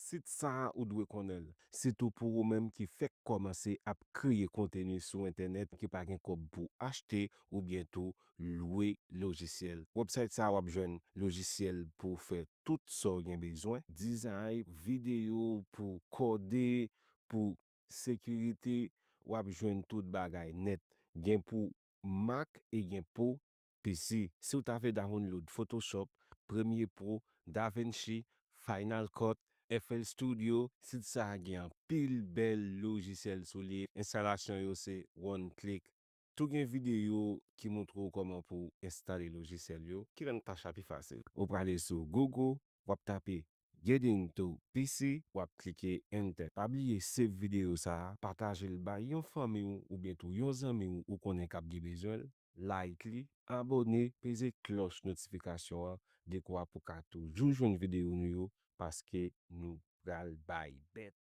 sit sa ou dwe konen. Se tou pou ou menm ki fek komanse ap kriye kontenu sou internet ki pa gen kob pou achete ou bientou louer logiciel. Website sa wap jwen logiciel pou fe tout so gen bezwen. Design, video, pou kode, pou sécurité, wap jwen tout bagay net. Gen pou Mac et gen pou PC. Si ou ta fe download Photoshop, Premiere Pro, DaVinci, Final Cut, FL Studio, si sa gen pile bel logiciel sou li. Installation yo se one click. Tout gen video ki montre comment pou installer logiciel yo, ki ren tâche pi facile. Ou prale sou Google, wap tape Getting to PC, wap klike Enter. Pabliye save video sa, partaje l ba yon fami ou bientou yon zami ou konen kap di bezwen, like li, abone, peze cloche notifikasyon de kwa pou ka toujou joun video nou yo, paske nou pral bay bet.